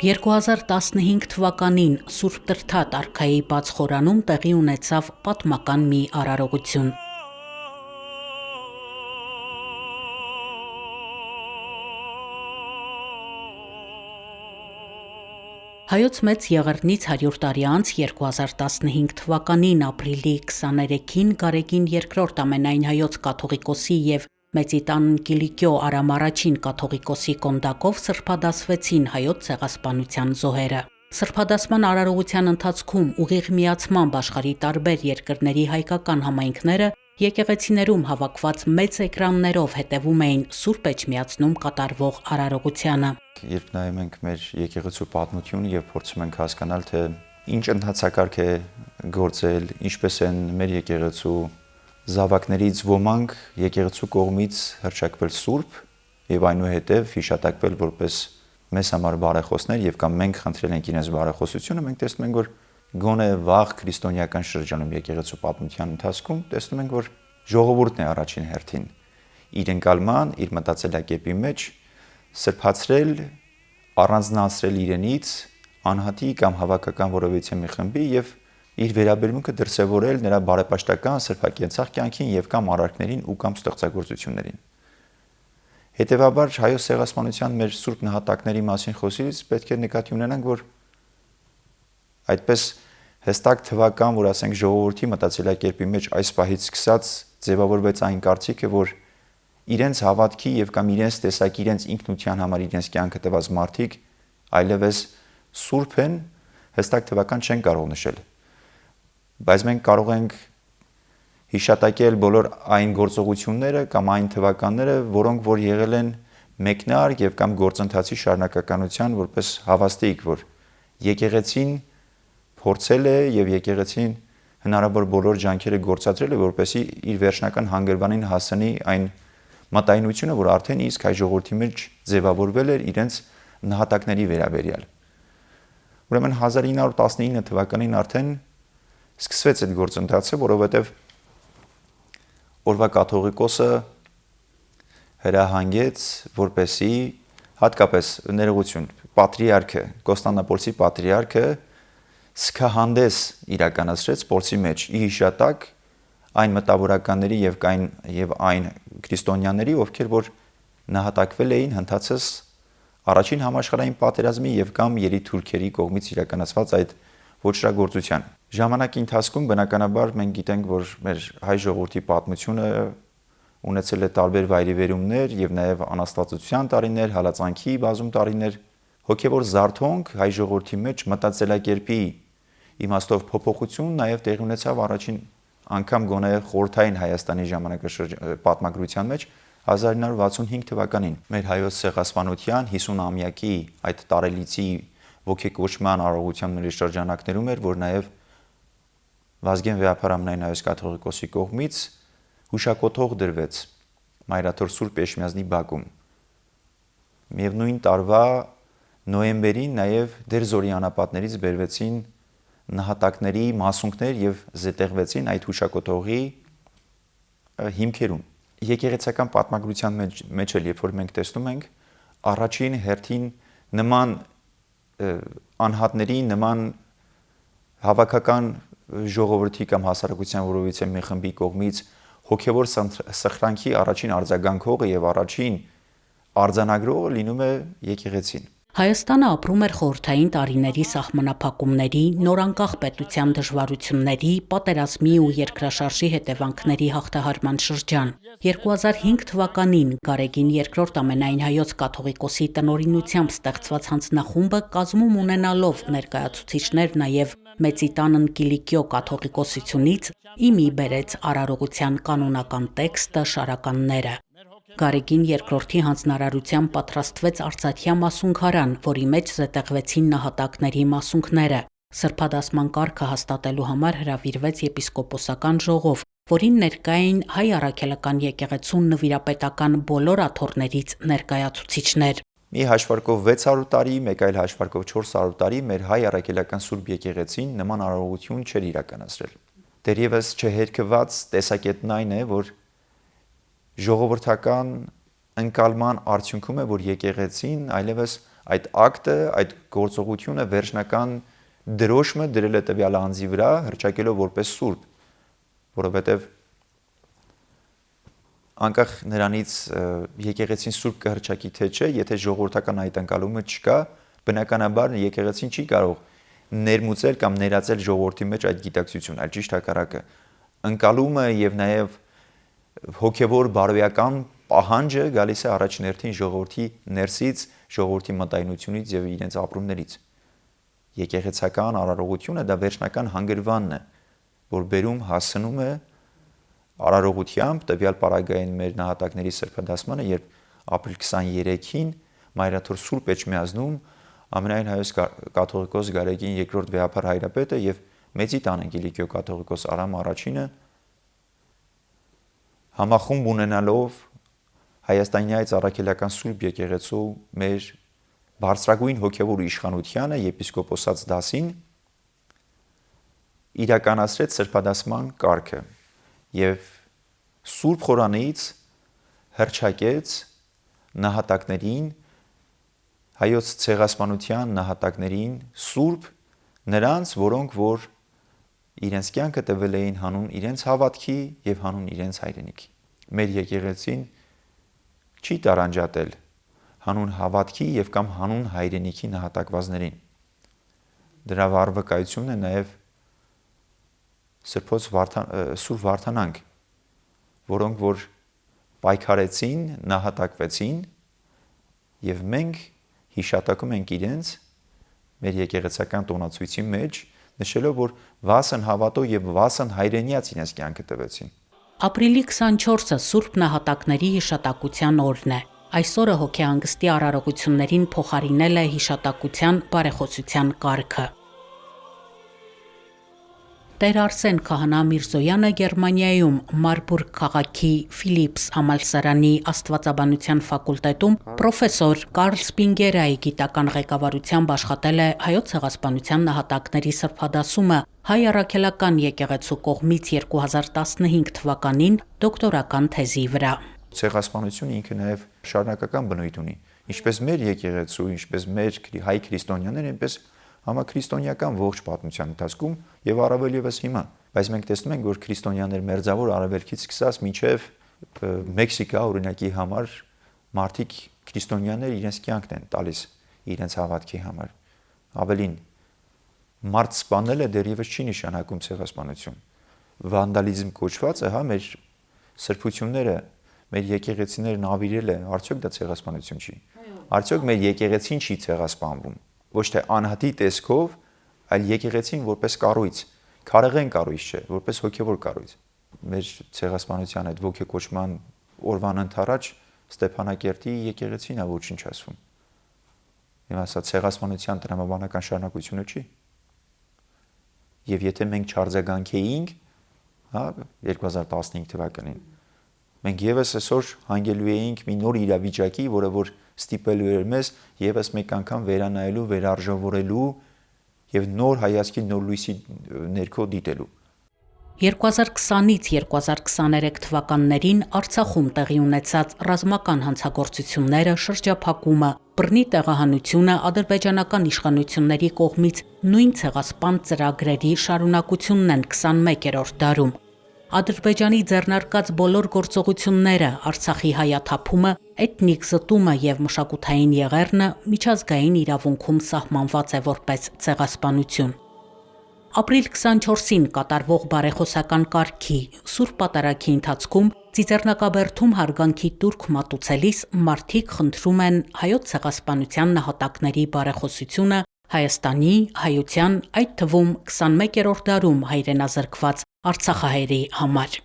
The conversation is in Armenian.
2015 թվականին Սուրբ Տրդատ արքայի բաց խորանում տեղի ունեցավ պատմական մի արարողություն։ Հայոց մեծ եղեռնից 100 տարի անց 2015 թվականին ապրիլի 23-ին Գարեգին II ամենայն հայոց կաթողիկոսի և Մեծիտանն Կիլիկիո Արամ I կաթողիկոսի կոնդակով սրբադասվեցին հայոց ցեղասպանության զոհերը։ Սրբադասման արարողության ընթացքում ուղիղ միացմամբ աշխարհի տարբեր երկրների հայկական համայնքները եկեղեցիներում հավաքված մեծ էկրաններով հետևում էին Սուրբ Էջմիածնում կատարվող արարողությանը։ Երբ նայում ենք մեր եկեղեցու պատմությունը եւ փորձում ենք հասկանալ, թե ինչ ընթացակարգ է գործել, ինչպես են մեր եկեղեցու զավակներից ոմանք եկեղեցու կողմից հռչակվել սուրբ եւ այնուհետեւ հիշատակվել որպես մեզ համար բարեխոսներ եւ կամ մենք խնդրել ենք իրենց բարեխոսությունը, մենք տեսնում ենք, որ գոնե վաղ քրիստոնեական շրջանում եկեղեցու պատմության ընթացքում տեսնում ենք, որ ժողովուրդն է առաջին հերթին իր ընկալման, իր մտածելակերպի մեջ սրբացրել, առանձնացրել իրենից անհատի կամ հավաքական որևիցե մի խմբի եւ իր վերաբերմունքը դրսևորել նրա բարեպաշտական սրբակենցաղ կյանքին եւ կամ արարքներին ու կամ ստեղծագործություններին։ Հետևաբար հայոց ցեղասպանության մեր սուրբ նահատակների մասին խոսելիս պետք է նկատի ունենանք, որ այդպես հստակ թվական, որ ասենք ժողովրդի մտածելակերպի մեջ այս պահից սկսած ձևավորվեց այն կարծիքը, որ իրենց հավատքի եւ կամ իրենց տեսակի, իրենց ինքնության համար իրենց կյանքը տված մարդիկ այլևս սուրբ են, հստակ թվական չեն կարող նշել։ Բայց մենք կարող ենք հիշատակել բոլոր այն գործողությունները կամ այն թվականները, որոնք որ եղել են մեկնարկ եւ կամ գործընթացի շարունակականության որպես հավաստիք, որ եկեղեցին փորձել է եւ եկեղեցին հնարավոր բոլոր ջանքերը գործադրել է, որպեսզի իր վերջնական հանգրվանին հասնի այն մտայնությունը, որ արդեն իսկ հայ ժողովրդի մեջ ձևավորվել էր իրենց նահատակների վերաբերյալ։ Ուրեմն 1919 թվականին արդեն սկսվեց այդ գործընթացը, որովհետև օրվա կաթողիկոսը հրահանգեց, որպեսի հատկապես ներողություն, պատրիարքը, Կոստանդնապոլսի պատրիարքը սկահանդես իրականացրեց փորձի մեջ ի հիշատակ այն մտավորականների եւ այն քրիստոնյաների, ովքեր որ նահատակվել էին հնդածս առաջին համաշխարհային պատերազմի եւ կամ երիտուրքերի կողմից իրականացված այդ ոչրագործության։ Ժամանակի ընթացքում բնականաբար մենք գիտենք, որ մեր հայ ժողովրդի պատմությունը ունեցել է տարբեր վայրիվերումներ եւ նաեւ անաստվածության տարիներ, հալածանքի բազում տարիներ, հոգեվոր զարթոնք հայ ժողովրդի մեջ մտածելակերպի իմաստով փոփոխություն նաեւ տեղի ունեցավ առաջին անգամ գոնե խորհրդային Հայաստանի պատմագրության մեջ 1965 թվականին մեր հայոց ցեղասպանության 50-ամյակի այդ տարելիցի ոգեկոչման արարողության մեր շրջանակներում էր, որ նաեւ Վազգեն Վեհափարամնային հայոց կաթողիկոսի կողմից հուշակոթող դրվեց Մայրաթոր Սուրբ Էջմիածնի բակում։ Միևնույն տարվա նոյեմբերին նաեւ դերձորի անապատներից բերվեցին նահատակների մասունքներ եւ զետեղվեցին այդ հուշակոթողի հիմքերում։ Եկեղեցական պատմագրության մեջ էլ երբ որ մենք տեսնում ենք առաջին հերթին նման անհատների, նման հավաքական ժողովրդի կամ հասարակության որևիցե մի խմբի կողմից հոգևոր սխրանքի առաջին արձագանքողը եւ առաջին արձանագրողը լինում է եկեղեցին։ Հայաստանը ապրում էր խորհրդային տարիների սահմանափակումների, նորանկախ պետության դժվարությունների, պատերազմի ու երկրաշարժի հետևանքների հաղթահարման շրջան։ 2005 թվականին Գարեգին II ամենայն հայոց կաթողիկոսի տնօրինությամբ ստեղծված հանձնախումբը կազմում ունենալով ներկայացուցիչներ նաև Մեծիտանն Կիլիկիո կաթողիկոսությունից իմի բերեց արարողության կանոնական տեքստը, շարականները։ Գարեգին II-ի հանձնարարությամբ պատրաստվեց Արցախյա մասունքարան, որի մեջ զետեղվեցին նահատակների մասունքները։ Սրբադասման կարգը հաստատելու համար հրավիրվեց եպիսկոպոսական ժողով, որին ներկա էին հայ առաքելական եկեղեցու նվիրապետական բոլոր աթոռներից ներկայացուցիչներ։ Մի հաշվարկով 600 տարի, մեկ այլ հաշվարկով 400 տարի մեր հայ առաքելական Սուրբ եկեղեցին նման արարողություն չէր իրականացրել։ Դեռևս չհերկված տեսակետն այն է, որ ժողովրդական ընկալման արդյունքում է, որ եկեղեցին այլևս այդ ակտը, այդ գործողությունը վերջնական դրոշմը դրել է տվյալ անձի վրա, հռչակելով որպես սուրբ, որովհետև անկախ նրանից եկեղեցին սուրբ կհռչակի թե չէ, եթե ժողովրդական այդ ընկալումը չկա, բնականաբար եկեղեցին չի կարող ներմուծել կամ ներածել ժողովրդի մեջ այդ գիտակցություն, այլ ճիշտ հակառակը։ Ընկալումը եւ նաեւ հոգեվոր բարոյական պահանջը գալիս է առաջներթին ժողովրդի ներսից, ժողովրդի մտայնությունից եւ իրենց ապրումներից։ Եկեղեցական արարողությունը դա վերջնական հանգրվանն է, որ բերում հասնում է արարողությամբ տվյալ պարագային մեր նահատակների սրբադասմանը, երբ ապրիլ 23-ին Մայրաթոր Սուրբ Էջմիածնում ամենայն հայոց կաթողիկոս Գարեգին II վեհափար հայրապետը եւ Մեծի տան Անգելիկիո կաթողիկոս Արամ առաջինը համախումբ ունենալով Հայաստանյաց առաքելական Սուրբ եկեղեցու մեր բարձրագույն հոգևոր իշխանությանը եպիսկոպոսած դասին իրականացրեց սրբադասման կարգը եւ Սուրբ խորանից հռչակեց նահատակներին հայոց ցեղասպանության նահատակներին սուրբ նրանց, որոնք որ իրենց կյանքը տվել էին հանուն իրենց հավատքի եւ հանուն իրենց հայրենիքի։ Մեր եկեղեցին չի տարանջատել հանուն հավատքի եւ կամ հանուն հայրենիքի նահատակվածներին։ Դրա վարվկայությունն է նաեւ Սրբոց Սուրբ Վարդանանք, որոնք որ պայքարեցին, նահատակվեցին եւ մենք հիշատակում ենք իրենց մեր եկեղեցական տոնացույցի մեջ, նշելով որ վասն հավատո եւ վասն հայրենիած իրենց կյանքը տվեցին։ Ապրիլի 24-ը Սուրբ Նահատակների հիշատակության օրն է։ Այսօրը հոգեհանգստի արարողություններին փոխարինել է հիշատակության բարեխոսության կարգը։ Տեր Արսեն Քահանա Միրզոյանը Գերմանիայում Մարբուրգ քաղաքի Ֆիլիպս համալսարանի Աստվածաբանության ֆակուլտետում պրոֆեսոր Կարլ Սպինգերայի գիտական ղեկավարությամբ աշխատել է հայոց ցեղասպանության նահատակների սրբադասումը հայ առաքելական եկեղեցու կողմից 2015 թվականին դոկտորական թեզի վրա։ Ցեղասպանությունը ինքը նաև շարունակական բնույթ ունի, ինչպես մեր եկեղեցու, ինչպես մեր հայ քրիստոնյաներ, այնպես համաքրիստոնեական ողջ պատմության ընթացքում եւ առավել եւս հիմա, բայց մենք տեսնում ենք, որ քրիստոնյաներ մերձավոր արևելքից սկսած մինչեւ Մեքսիկա օրինակի համար մարդիկ քրիստոնյաներ իրենց կյանքն են տալիս իրենց հավատքի համար։ Ավելին մարդ սպանելը դեռևս չի նշանակում ցեղասպանություն։ Վանդալիզմ կոչվածը, հա, մեր սրբությունները, մեր եկեղեցիներն ավիրել է, արդյոք դա ցեղասպանություն չի։ Արդյոք մեր եկեղեցին չի ցեղասպանվում։ Ոչ թե անհատի տեսքով, այլ եկեղեցին որպես կառույց, քարեղեն կառույց չէ, որպես հոգևոր կառույց։ Մեր ցեղասպանության այդ ոգեկոչման օրվան ընթരാճ Ստեփանակերտի եկեղեցին է ոչինչ ասվում։ Հիմա սա ցեղասպանության տրամաբանական շարունակությունը չի։ Եվ եթե մենք չարձագանքեինք, հա, 2015 թվականին, մենք եւս այսօր հանգելու էինք մի նոր իրավիճակի, որը որ ստիպելու էր մեզ եւս մեկ անգամ վերանայելու, վերարժևորելու եւ նոր հայացքի, նոր լույսի ներքո դիտելու։ 2020-ից 2023 թվականներին Արցախում տեղի ունեցած ռազմական հանցագործությունները, շրջափակումը, բռնի տեղահանությունը ադրբեջանական իշխանությունների կողմից նույն ցեղասպան ծրագրերի շարունակությունն են 21-րդ դարում։ Ադրբեջանի ձեռնարկած բոլոր գործողությունները, Արցախի հայաթափումը, էթնիկ զտումը եւ մշակութային եղեռնը միջազգային իրավունքում սահմանված է որպես ցեղասպանություն։ Ապրիլ 24-ին կատարվող բարեխոսական կարգի Սուրբ Պատարագի ընթացքում Ծիծեռնակաբերդում հարգանքի տուրք մատուցելիս մարդիկ խնդրում են հայոց ցեղասպանության նահատակների բարեխոսությունը Հայաստանի, հայության, այդ թվում 21-րդ դարում հայրենազրկված արցախահայերի համար։